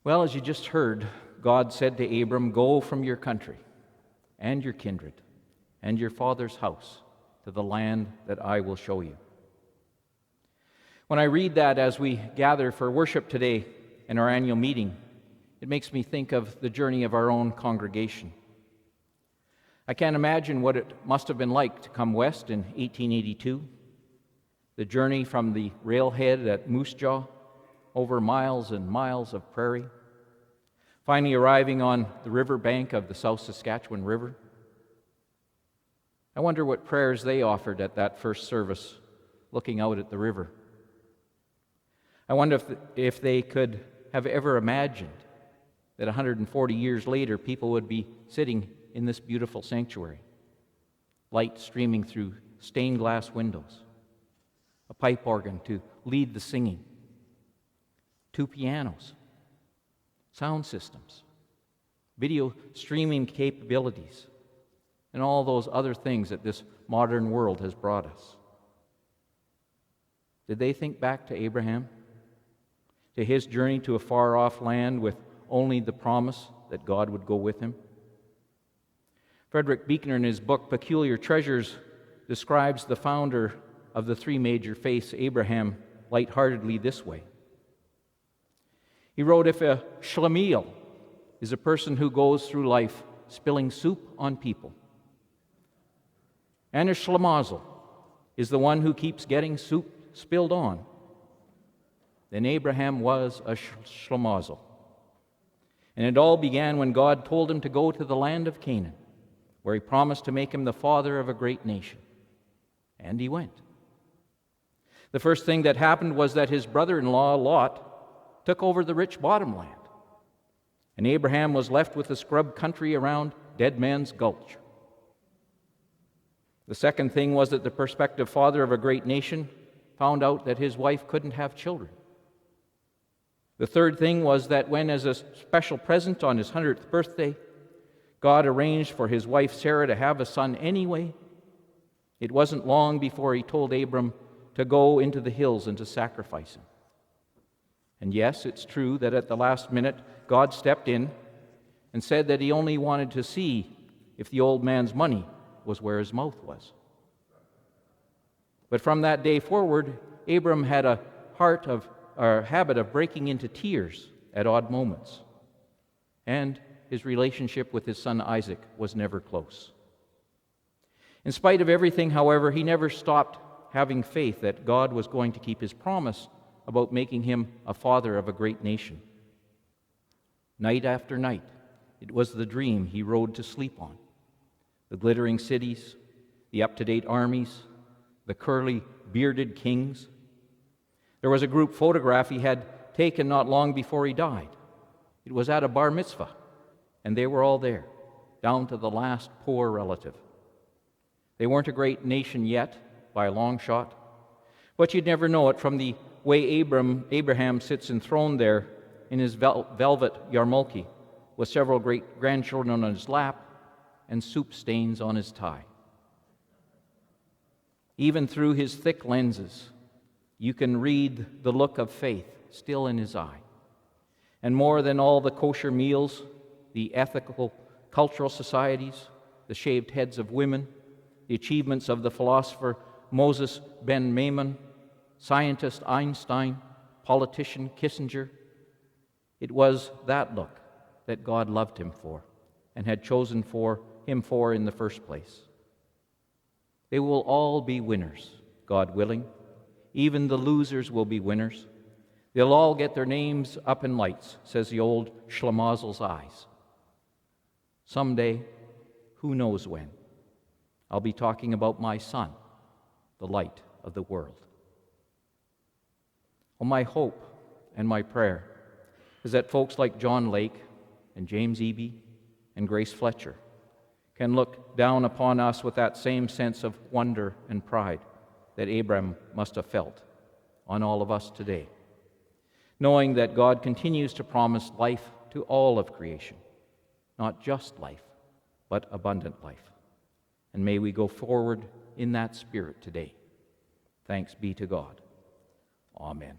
Well, as you just heard, God said to Abram, "Go from your country and your kindred and your father's house to the land that I will show you." When I read that as we gather for worship today in our annual meeting, it makes me think of the journey of our own congregation. I can't imagine what it must have been like to come west in 1882, the journey from the railhead at Moose Jaw over miles and miles of prairie, finally arriving on the riverbank of the South Saskatchewan River. I wonder what prayers they offered at that first service, looking out at the river. I wonder if they could have ever imagined that 140 years later people would be sitting in this beautiful sanctuary, light streaming through stained glass windows, a pipe organ to lead the singing, 2 pianos, sound systems, video streaming capabilities, and all those other things that this modern world has brought us. Did they think back to Abraham, to his journey to a far-off land with only the promise that God would go with him? Frederick Buechner, in his book Peculiar Treasures, describes the founder of the 3 major faiths, Abraham, lightheartedly this way. He wrote, "If a schlemiel is a person who goes through life spilling soup on people, and a schlemazel is the one who keeps getting soup spilled on, then Abraham was a schlemazel. And it all began when God told him to go to the land of Canaan, where he promised to make him the father of a great nation. And he went. The first thing that happened was that his brother-in-law, Lot, took over the rich bottomland, and Abraham was left with the scrub country around Dead Man's Gulch. The second thing was that the prospective father of a great nation found out that his wife couldn't have children. The third thing was that when, as a special present on his 100th birthday, God arranged for his wife Sarah to have a son anyway, it wasn't long before he told Abram to go into the hills and to sacrifice him. And yes, it's true that at the last minute, God stepped in and said that he only wanted to see if the old man's money was where his mouth was. But from that day forward, Abram had a habit of breaking into tears at odd moments, and his relationship with his son Isaac was never close. In spite of everything, however, he never stopped having faith that God was going to keep his promise about making him a father of a great nation. Night after night, it was the dream he rode to sleep on. The glittering cities, the up-to-date armies, the curly, bearded kings. There was a group photograph he had taken not long before he died. It was at a bar mitzvah, and they were all there, down to the last poor relative. They weren't a great nation yet, by a long shot, but you'd never know it from the way Abraham sits enthroned there in his velvet yarmulke with several great-grandchildren on his lap and soup stains on his tie. Even through his thick lenses, you can read the look of faith still in his eye. And more than all the kosher meals, the ethical cultural societies, the shaved heads of women, the achievements of the philosopher Moses ben Maimon, scientist Einstein, politician Kissinger, it was that look that God loved him for and had chosen him for in the first place. They will all be winners, God willing. Even the losers will be winners. They'll all get their names up in lights, says the old schlemazel's eyes. Someday, who knows when, I'll be talking about my son, the light of the world. Well, my hope and my prayer is that folks like John Lake and James Eby and Grace Fletcher can look down upon us with that same sense of wonder and pride that Abraham must have felt on all of us today, knowing that God continues to promise life to all of creation, not just life, but abundant life. And may we go forward in that spirit today. Thanks be to God. Amen.